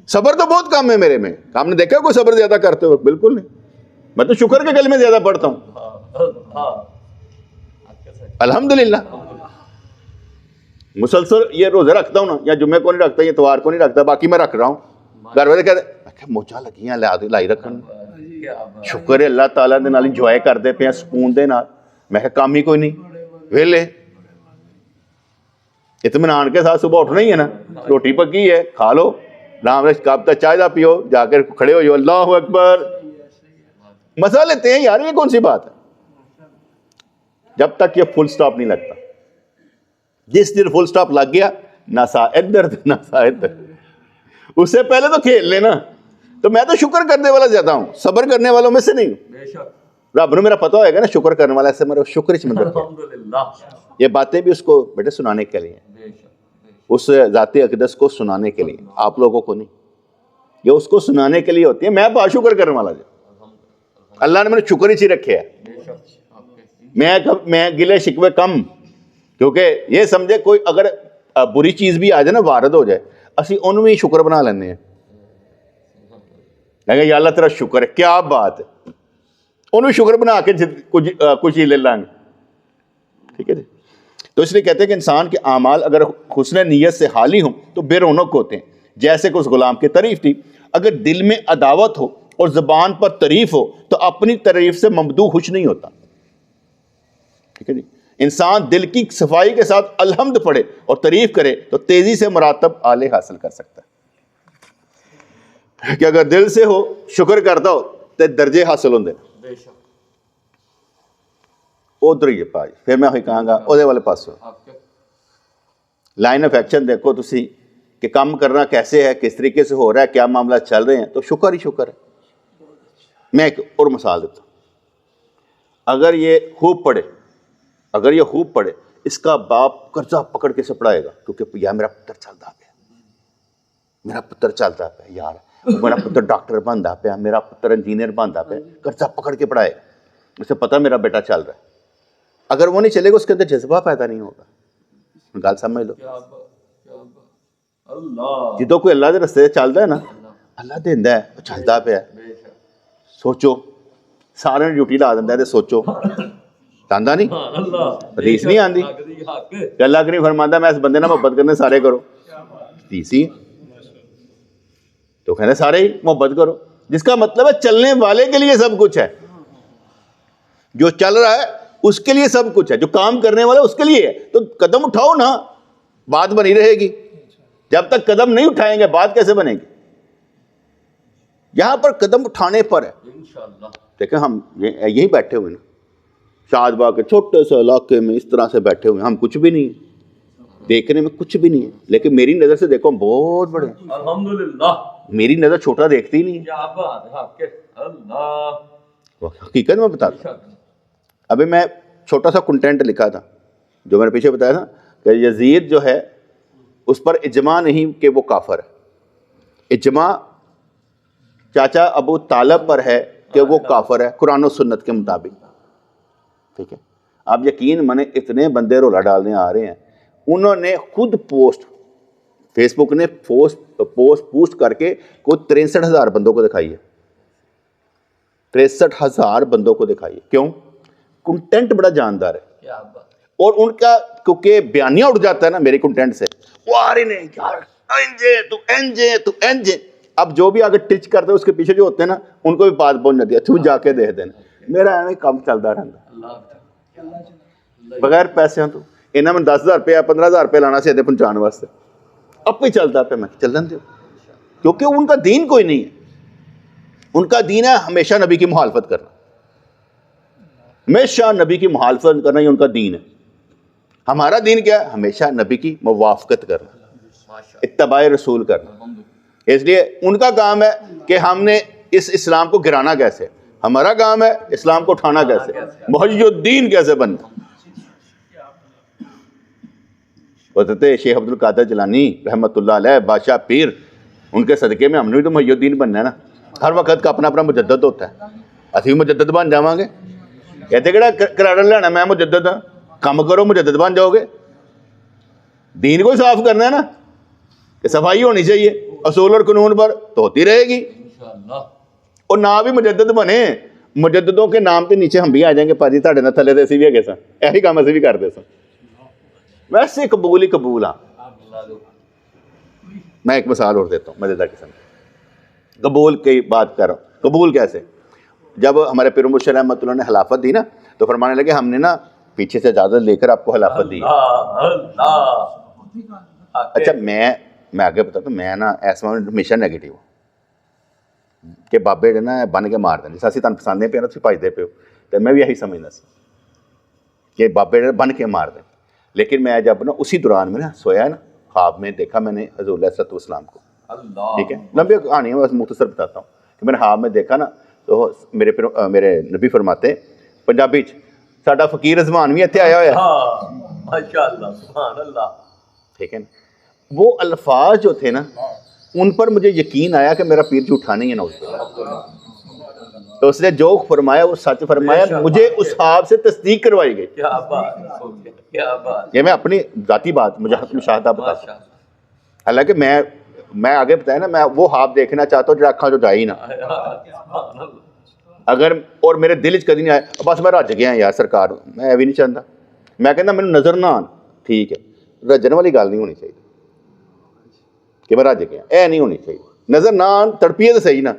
صبر تو بہت کم ہے میرے میں. آپ نے دیکھا کوئی صبر زیادہ کرتے ہو؟ بالکل نہیں. میں تو شکر کے کلمے زیادہ پڑھتا ہوں الحمدللہ. مسلسل یہ روزہ رکھتا ہوں نا, یا جمعے کو نہیں رکھتا, یا اتوار کو نہیں رکھتا, باقی میں رکھ رہا ہوں. گھر والے کہتے ہیں موچا لگی ہیں لائی رکھن, شکر ہے اللہ تعالیٰ دے نال انجوائے کرتے پے سکون دے نال. میں کہ کام ہی کوئی نہیں, ویلے اطمینان کے ساتھ صبح اٹھنا ہی ہے نا, روٹی پکی ہے کھا لو, رام رش کب تک چائے دا پیو, جا کر کھڑے ہو جاؤ اللہ اکبر. مسئلہ لیتے ہیں یار, یہ کون سی بات ہے؟ جب تک یہ فل سٹاپ نہیں لگتا. جس دن فل سٹاپ لگ گیا, ناسا ادھر ناسا ادھر, اس سے پہلے تو کھیل لینا. تو میں تو شکر کرنے والا زیادہ ہوں, صبر کرنے والوں میں سے نہیں ہوں. رب نے میرا پتہ ہوئے گا نا شکر کرنے والا, ایسے میرا شکر ہی مندر. یہ باتیں بھی اس کو بیٹے سنانے کے لیے, اس ذات اقدس کو سنانے کے لیے, آپ لوگوں کو نہیں. یہ اس کو سنانے کے لیے ہوتی ہے. میں باشکر کرنے والا جو, اللہ نے میرے شکر ہی رکھے ہے. میں گلے شکوے کم, کیونکہ یہ سمجھے کوئی اگر بری چیز بھی آ جائے نا, وارد ہو جائے, اسی ان میں شکر بنا لینے ہیں. لیکن یا اللہ تیرا شکر ہے, کیا بات ہے, انہوں شکر بنا کے کچھ ہی لے لیں گے. ٹھیک ہے جی. تو اس لیے کہتے ہیں کہ انسان کے اعمال اگر حسن نیت سے حالی ہوں تو بے رونق ہوتے ہیں. جیسے کہ اس غلام کی تعریف تھی, اگر دل میں عداوت ہو اور زبان پر تعریف ہو تو اپنی تعریف سے ممدوح خوش نہیں ہوتا. ٹھیک ہے جی. انسان دل کی صفائی کے ساتھ الحمد پڑھے اور تعریف کرے تو تیزی سے مراتب اعلی حاصل کر سکتا ہے. کہ اگر دل سے ہو, شکر کرتا ہو تو درجے حاصل ہوندے. ادھر ہی پائی, پھر میں وہی کہاں گا وہ والے پاس لائن آف ایکشن دیکھو تسی کہ کام کرنا کیسے ہے, کس طریقے سے ہو رہا ہے, کیا معاملہ چل رہے ہیں, تو شکر ہی شکر ہے. میں ایک اور مثال دیتا ہوں. اگر یہ خوب پڑھے, اس کا باپ قرضہ پکڑ کے سے پڑھائے گا, کیونکہ یار میرا پتر چلتا پیا, یار میرا پتر ڈاکٹر بنتا پیا, میرا پتر انجینئر بنتا پیا, قرضہ پکڑ کے پڑھائے گا. اسے پتا میرا بیٹا چل رہا ہے. اگر وہ نہیں چلے گا اس کے اندر جذبہ پیدا نہیں ہوگا. گل سمجھ لو. جدو کوئی اللہ کے رستے سے چلتا ہے نا, اللہ دیندا ہے, وہ چلتا پیا. سوچو, سارے ڈیوٹی لا دینا ہے, سوچو چاہتا نہیں, حدیث نہیں آتی کہ اللہ کریم فرماتا میں اس بندے نہ محبت کرنے سارے کرو. حدیث ہی تو کہنے سارے ہی محبت کرو, جس کا مطلب ہے چلنے والے کے لیے سب کچھ ہے. جو چل رہا ہے اس کے لیے سب کچھ ہے, جو کام کرنے والا اس کے لیے ہے. تو قدم اٹھاؤ نا, بات بنی رہے گی. جب تک قدم نہیں اٹھائیں گے بات کیسے بنے گی؟ یہاں پر قدم اٹھانے پر ہے انشاءاللہ. دیکھیں ہم یہی بیٹھے ہوئے نا شاد باغ کے چھوٹے سے علاقے میں اس طرح سے بیٹھے ہوئے ہیں, ہم کچھ بھی نہیں ہیں, دیکھنے میں کچھ بھی نہیں ہے, لیکن میری نظر سے دیکھو ہم بہت بڑے ہیں. الحمدللہ. میری نظر چھوٹا دیکھتی نہیں ہے. حقیقت میں بتاتا ہوں. ابھی میں چھوٹا سا کنٹینٹ لکھا تھا جو میں نے پیچھے بتایا تھا کہ یزید جو ہے اس پر اجماع نہیں کہ وہ کافر ہے, اجماع چاچا ابو طالب پر ہے کہ وہ کافر ہے قرآن و سنت کے مطابق. ٹھیک ہے, آپ یقین مانیں اتنے بندے رولا ڈالنے آ رہے ہیں, انہوں نے خود پوسٹ فیس بک نے پوسٹ کر کے کوئی 63,000 بندوں کو دکھائی ہے, 63,000 بندوں کو دکھائی ہے. کیوں؟ کنٹینٹ بڑا جاندار ہے, اور ان کا کیونکہ بیانیہ اڑ جاتا ہے نا میرے کنٹینٹ سے, وہ آ رہے نہیں یار تو انجے. اب جو بھی آگے ٹچ کرتے ہیں اس کے پیچھے جو ہوتے ہیں نا ان کو بھی بات پہنچ جاتی ہے, تو جا کے دیکھ دینا. میرا ایویں کام چلتا رہتا بغیر پیسے ہوں تو انہوں میں 10,000 روپیہ 15,000 روپیہ لانا چاہتے پہنچانے واسطے, اب بھی چلتا پہ میں چلن دوں, کیونکہ ان کا دین کوئی نہیں ہے. ان کا دین ہے ہمیشہ نبی کی مخالفت کرنا, ہمیشہ نبی کی مخالفت کرنا ہی ان کا دین ہے. ہمارا دین کیا ہے؟ ہمیشہ نبی کی موافقت کرنا, اتباع رسول کرنا. اس لیے ان کا کام ہے کہ ہم نے اس اسلام کو گرانا کیسے, ہمارا کام ہے اسلام کو اٹھانا کیسے, محی الدین کیسے بننا. حضرت شیخ عبد القادر جیلانی رحمۃ اللہ علیہ بادشاہ پیر, ان کے صدقے میں ہم نے بھی تو محی الدین بننا ہے نا. ہر وقت کا اپنا اپنا مجدد ہوتا ہے, اسی مجدد بن جاواں گے. کہتے کہڑا کراڑا لینا میں مجدد ہاں, کم کرو مجدد بن جاؤ گے. دین کو صاف کرنا ہے نا, کہ صفائی ہونی چاہیے اصول اور قانون پر, تو ہوتی رہے گی. اور نہ بھی مجدد بنے, مجددوں کے نام کے نیچے ہم بھی آ جائیں گے, پاجی تھاڑے نہ تھلے تے اسی بھی ہے سن, یہی کام اسی بھی کرتے سن. ویسے قبول ہی قبول. ہاں میں ایک مثال اور دیتا ہوں مزیدار قسم کی, قبول کی بات کر رہا ہوں. قبول کیسے؟ جب ہمارے پیر مرشد رحمۃ اللہ نے خلافت دی نا تو فرمانے لگے ہم نے نا پیچھے سے اجازت لے کر آپ کو خلافت دی. اچھا میں آگے بتاتا ہوں, میں نا ایسا ہمیشہ نیگیٹو ہوں کہ بابے جو نا بن کے مار دیں, جیسا اسی تن پسند پہ نا تھی بھجتے پہ ہو, تو میں بھی یہی سمجھنا سی کہ بابے جو بن کے مار دیں. لیکن میں جب نا اسی دوران میں نا سویا نا خواب میں دیکھا میں نے حضور علیہ السلام کو. ٹھیک ہے, لمبی کہانی ہے بس مختصر بتاتا ہوں کہ میں نے خواب میں دیکھا نا تو میرے نبی فرماتے پنجابی ساڈا فقیر رضوان بھی اتنے آیا ہوا. ماشاءاللہ سبحان اللہ. ٹھیک ہے نا, وہ الفاظ جو تھے نا ان پر مجھے یقین آیا کہ میرا پیر جھوٹا نہیں ہے نا. تو اس نے جو فرمایا وہ سچ فرمایا, مجھے اس خواب سے تصدیق کروائی گئی. یہ میں اپنی ذاتی بات مشاہدہ بتاتا ہوں. حالانکہ میں آگے بتایا نا, میں وہ خواب دیکھنا چاہتا ہوں جو اکھاں جو جائی نا, اگر اور میرے دل کدی نہیں آیا بس میں رج گیا یار سرکار, میں بھی نہیں چاہتا. میں کہنا مینوں نظر نہ آن, ٹھیک ہے, رجن والی گل نہیں ہونی چاہیے کہ میں رج گیا, اے نہیں ہونی چاہیے. نظر نہ آن تڑپیے تو صحیح نا,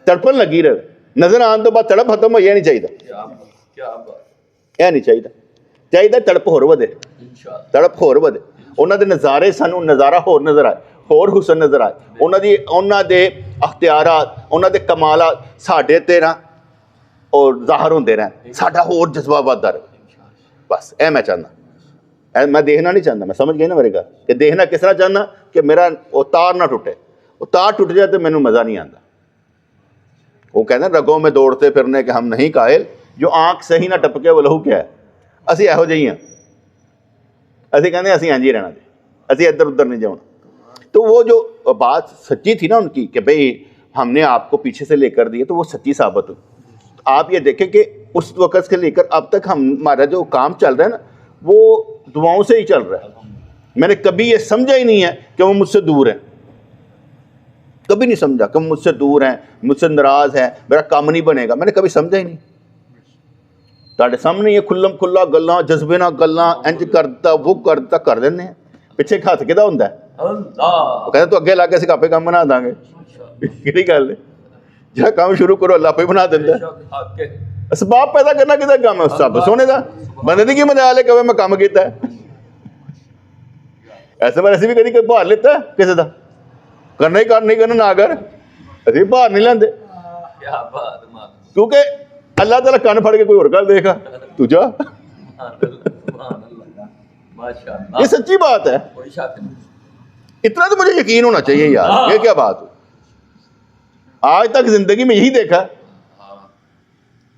تڑپن لگی رہے, نظر آن تو بعد تڑپ ختم ہوئی نہیں چاہیے, یہ نہیں چاہیے. چاہیے تڑپ ہور ودے, تڑپ ہور ودے. انہوں دے نظارے سانوں نظارہ ہور نظر آئے, ہور حسن نظر آئے. انہوں دے اختیارات, انہوں دے کمالات ساڈے تے نا اور ظاہر ہوندے رہن, ساڈا ہور جذبہ وددا رہے. بس اے میں چاہنا, میں دیکھنا نہیں چاہتا. میں سمجھ گئی نا میرے گھر کہ دیکھنا کس طرح چاہنا کہ میرا وہ تار نہ ٹوٹے. وہ تار ٹوٹ جائے تو مینوں مزہ نہیں آتا. وہ کہتے ہیں رگوں میں دوڑتے پھرنے کہ ہم نہیں قائل, جو آنکھ صحیح نہ ٹپکے وہ لہو کیا ہے. اسی یہو جہی ہیں, اسی کہتے ہیں اسی انج ہی رہنا جی, اسی ادھر ادھر نہیں جاؤں. تو وہ جو بات سچی تھی نا ان کی کہ بھئی ہم نے آپ کو پیچھے سے لے کر دیا, تو وہ سچی ثابت ہوئی. آپ یہ دیکھیں کہ اس وقت سے لے کر اب تک ہمارا جو کام چل رہا ہے نا وہ دعاؤں سے ہی چل رہا ہے. میں نے کبھی یہ سمجھا ہی نہیں ہے کہ وہ مجھ سے دور ہیں, کبھی نہیں سمجھا کہ مجھ سے دور ہیں, مجھ سے ناراض ہیں, میرا کام نہیں بنے گا. میں نے کبھی سمجھا ہی نہیں. تاڑے سامنے یہ کھلم کھلا گلاں جذبے نہ گلاں انج کرتا وہ کرتا کر دینے ہیں. پیچھے ہاتھ کدا ہوندا ہے, وہ کہتے تو اگے لا کے اسی کافی کام بنا داں گے. کہڑی گل ہے, جہاں کام شروع کرو اللہ پہ بنا دینا ہے. اسباب پیدا کرنا کدا کام ہے سب سونے دا, بندے دی کی مجال ہے کہ میں کام کیتا ہے. ایسے میں ایسے بھی کہیں کوئی بھار لیتا ہے کسی کا کرنا ہی کر نہیں کرنا نہ کر اسی بھار نہیں لیندے کیونکہ اللہ تعالیٰ کن پھڑ کے کوئی اور گل دیکھا تو جا یہ سچی بات ہے اتنا تو مجھے یقین ہونا چاہیے یار یہ کیا بات ہو آج تک زندگی میں یہی دیکھا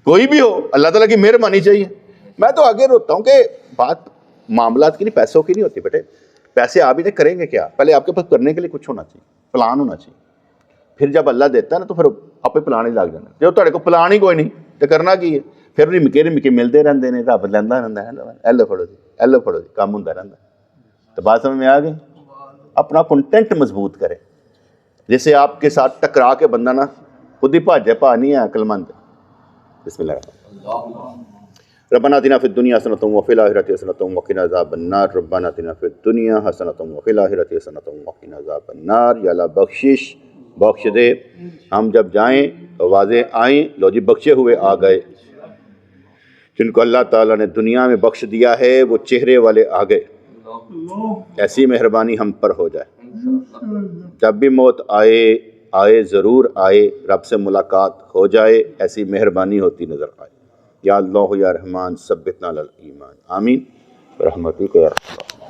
کوئی بھی ہو اللہ تعالیٰ کی مہربانی چاہیے میں تو آگے روتا ہوں کہ بات معاملات کی نہیں پیسوں کی نہیں ہوتی بیٹے پیسے آپ ہی کریں گے کیا پہلے آپ کے پاس کرنے کے لیے کچھ ہونا چاہیے پلان ہونا چاہیے پھر جب اللہ دیتا ہے نا تو پھر آپ پلان ہی لگ جانا جب تھوڑے کو پلان ہی کوئی نہیں تو کرنا کی ہے پھر رمکے ملتے رہتے ہیں رب لینا رہتا ہے ایلو پھڑو جی کام ہوتا رہتا تو بات سمجھ میں آ گئی اپنا کنٹینٹ مضبوط کرے جیسے آپ کے ساتھ ٹکرا کے بندہ نا خود ہی بھاجے نہیں ہے عقل مند بسم اللہ ربنا آتنا فی الدنیا حسنۃ وفی الآخرۃ حسنۃ وقنا عذاب النار ربنا آتنا فی الدنیا حسنۃ وفی الآخرۃ حسنۃ وقنا عذاب النار یا اللہ بخش دے ہم جب جائیں واضح آئیں لو جی بخشے ہوئے آ گئے جن کو اللہ تعالیٰ نے دنیا میں بخش دیا ہے وہ چہرے والے آ گئے ایسی مہربانی ہم پر ہو جائے جب بھی موت آئے ضرور آئے رب سے ملاقات ہو جائے ایسی مہربانی ہوتی نظر آئے یا اللہ یا رحمان ثبتنا علی الایمان آمین برحمتک یا رحمان